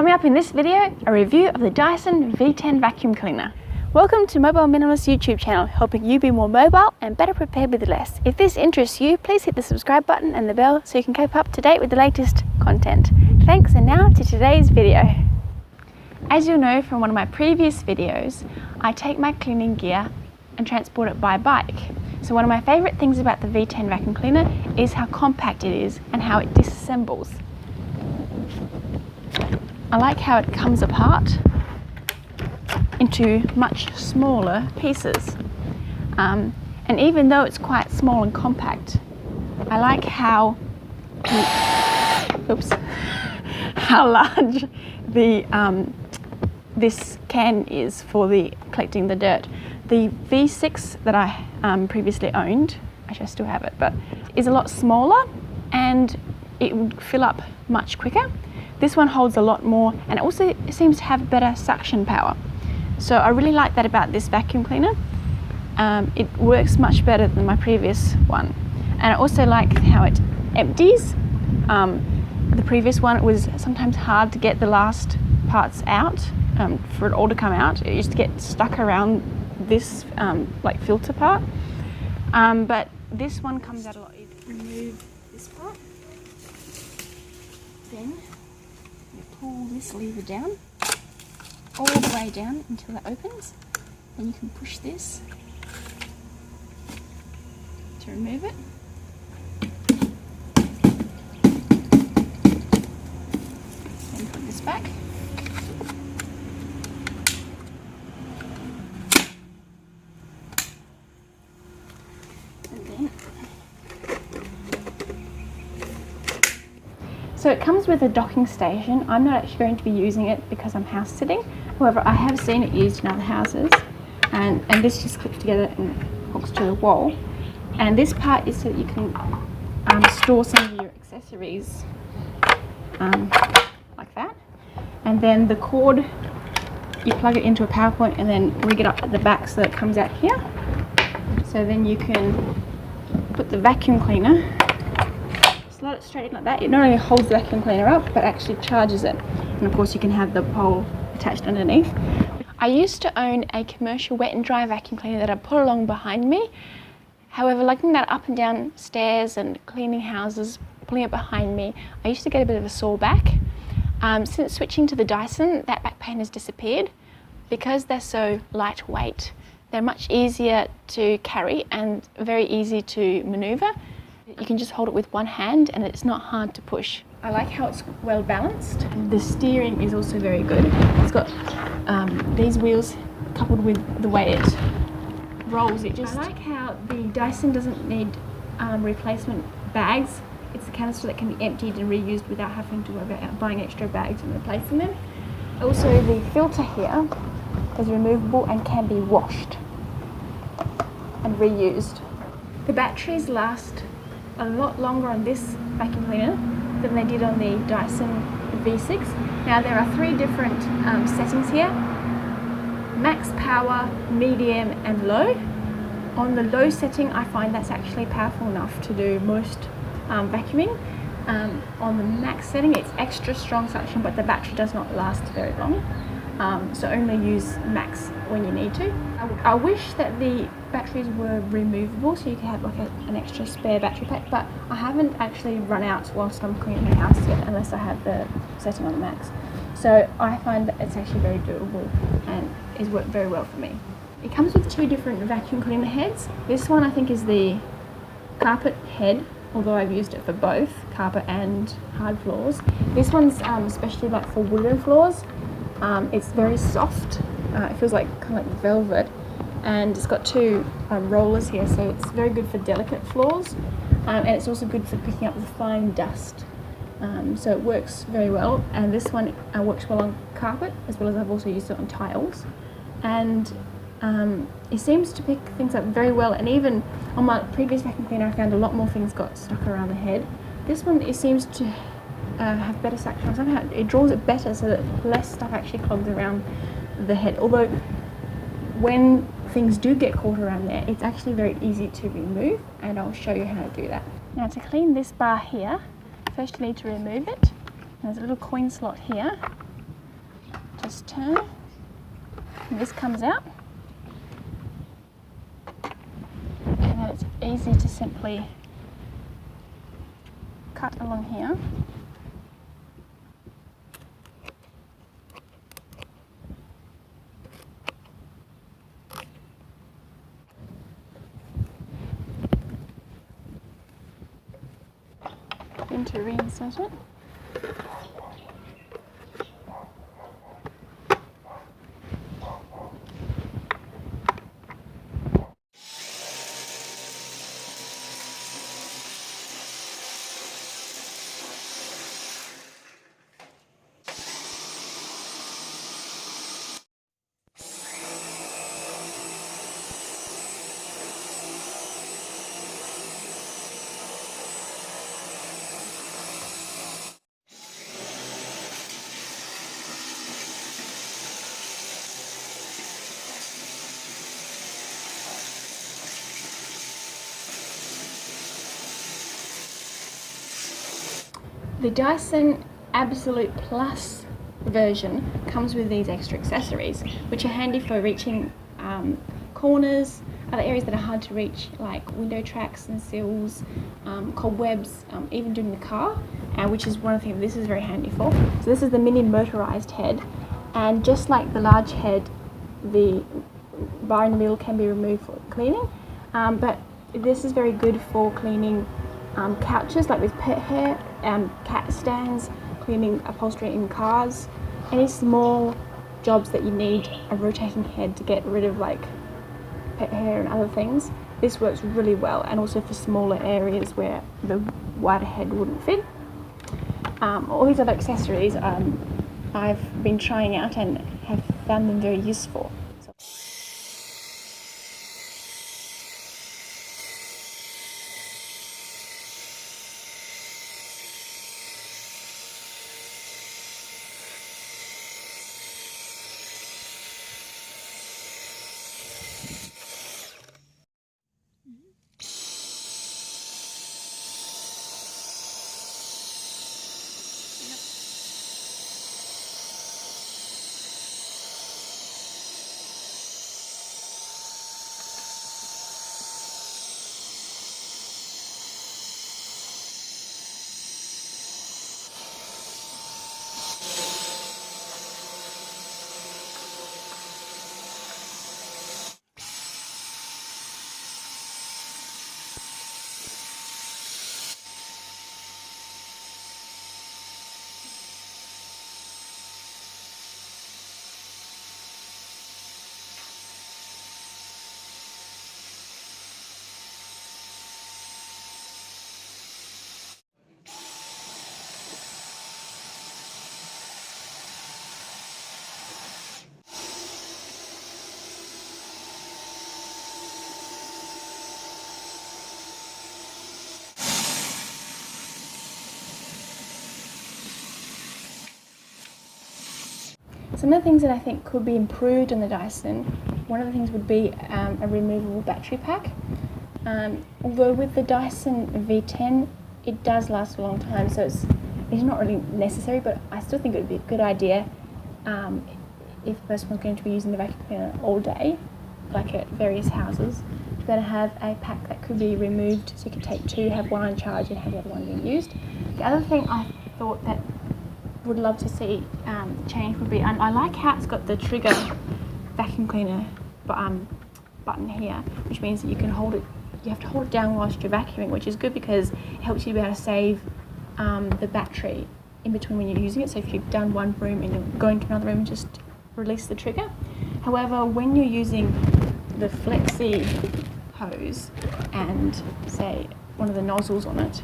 Coming up in this video, a review of the Dyson V10 vacuum cleaner. Welcome to Mobile Minimalist YouTube channel, helping you be more mobile and better prepared with less. If this interests you, please hit the subscribe button and the bell so you can keep up to date with the latest content. Thanks, and now to today's video. As you'll know from one of my previous videos, I take my cleaning gear and transport it by bike. So one of my favourite things about the V10 vacuum cleaner is how compact it is and how it disassembles. I like how it comes apart into much smaller pieces. And even though it's quite small and compact, I like how large the this can is for collecting the dirt. The V6 that I previously owned, actually I still have it, but is a lot smaller and it would fill up much quicker. This one holds a lot more and it also seems to have better suction power. So I really like that about this vacuum cleaner. It works much better than my previous one. And I also like how it empties. The previous one, it was sometimes hard to get the last parts out, for it all to come out. It used to get stuck around this like filter part. But this one comes out a lot easier. Remove this part. Then you pull this lever down, all the way down until it opens. Then you can push this to remove it. Then put this back. And then so it comes with a docking station. I'm not actually going to be using it because I'm house sitting. However, I have seen it used in other houses, and this just clips together and hooks to the wall. And this part is so that you can store some of your accessories like that. And then the cord, you plug it into a power point and then rig it up at the back so that it comes out here. So then you can put the vacuum cleaner, slide it straight in like that. It not only holds the vacuum cleaner up, but actually charges it. And of course you can have the pole attached underneath. I used to own a commercial wet and dry vacuum cleaner that I put along behind me. However, lugging that up and down stairs and cleaning houses, pulling it behind me, I used to get a bit of a sore back. Since switching to the Dyson, that back pain has disappeared. Because they're so lightweight, they're much easier to carry and very easy to maneuver. You can just hold it with one hand and it's not hard to push. I like how it's well balanced. The steering is also very good. It's got these wheels coupled with the way it rolls. I like how the Dyson doesn't need replacement bags. It's a canister that can be emptied and reused without having to worry about buying extra bags and replacing them. Also, the filter here is removable and can be washed and reused. The batteries last a lot longer on this vacuum cleaner than they did on the Dyson V6. Now there are three different settings here: max power, medium and low. On the low setting, I find that's actually powerful enough to do most vacuuming. On the max setting, it's extra strong suction, but the battery does not last very long. So only use max when you need to. I wish that the batteries were removable so you could have like an extra spare battery pack, but I haven't actually run out whilst I'm cleaning my house yet unless I have the setting on the max. So I find that it's actually very doable and is worked very well for me. It comes with two different vacuum cleaner heads. This one I think is the carpet head, although I've used it for both carpet and hard floors. This one's especially like for wooden floors. It's very soft. It feels like kind of like velvet, and it's got two rollers here, so it's very good for delicate floors, and it's also good for picking up the fine dust. So it works very well, and this one works well on carpet as well as I've also used it on tiles, and it seems to pick things up very well. And even on my previous vacuum cleaner, I found a lot more things got stuck around the head. This one, it seems to have better suction. Somehow it draws it better so that less stuff actually clogs around the head. Although when things do get caught around there, it's actually very easy to remove, and I'll show you how to do that. Now to clean this bar here, first you need to remove it. There's a little coin slot here, just turn, and this comes out, and then it's easy to simply cut along here. Then to reinsert it. The Dyson Absolute Plus version comes with these extra accessories, which are handy for reaching corners, other areas that are hard to reach, like window tracks and sills, cobwebs, even doing the car, which is one of the things this is very handy for. So this is the mini motorized head, and just like the large head, the bar in the middle can be removed for cleaning, but this is very good for cleaning couches, like with pet hair, cat stands, cleaning upholstery in cars, any small jobs that you need a rotating head to get rid of, like pet hair and other things. This works really well, and also for smaller areas where the wider head wouldn't fit. All these other accessories I've been trying out and have found them very useful. Some of the things that I think could be improved on the Dyson, one of the things would be a removable battery pack. Although with the Dyson V10, it does last a long time, so it's not really necessary, but I still think it would be a good idea if the person was going to be using the vacuum cleaner all day, like at various houses, to be able to have a pack that could be removed, so you could take two, have one on charge and have the other one being used. The other thing I thought that would love to see change would be, I like how it's got the trigger vacuum cleaner button here, which means that you can hold it, you have to hold it down whilst you're vacuuming, which is good because it helps you to be able to save the battery in between when you're using it. So if you've done one room and you're going to another room, just release the trigger. However, when you're using the flexi hose and say one of the nozzles on it,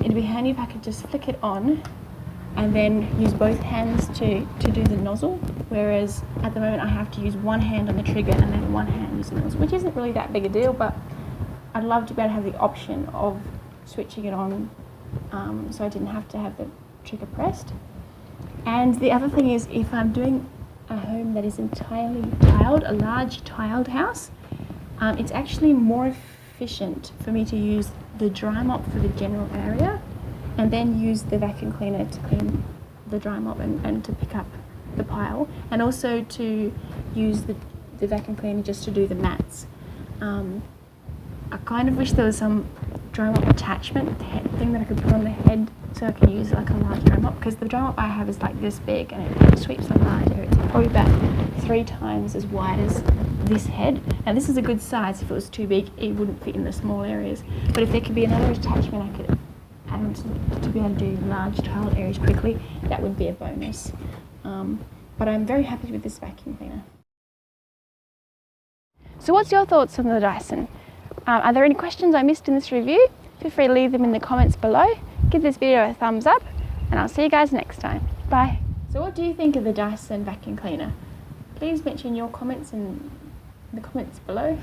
it'd be handy if I could just flick it on and then use both hands to do the nozzle, whereas at the moment I have to use one hand on the trigger and then one hand using the nozzle, which isn't really that big a deal, but I'd love to be able to have the option of switching it on so I didn't have to have the trigger pressed. And the other thing is, if I'm doing a home that is entirely tiled, a large tiled house, it's actually more efficient for me to use the dry mop for the general area and then use the vacuum cleaner to clean the dry mop and to pick up the pile, and also to use the vacuum cleaner just to do the mats. I kind of wish there was some dry mop attachment thing that I could put on the head so I can use like a large dry mop, because the dry mop I have is like this big and it sweeps a large area. It's probably about 3 times as wide as this head. Now this is a good size. If it was too big, it wouldn't fit in the small areas. But if there could be another attachment I could add on to be able to do large tiled areas quickly, that would be a bonus. But I'm very happy with this vacuum cleaner. So what's your thoughts on the Dyson? Are there any questions I missed in this review? Feel free to leave them in the comments below. Give this video a thumbs up, and I'll see you guys next time. Bye. So what do you think of the Dyson vacuum cleaner? Please mention your comments in the comments below.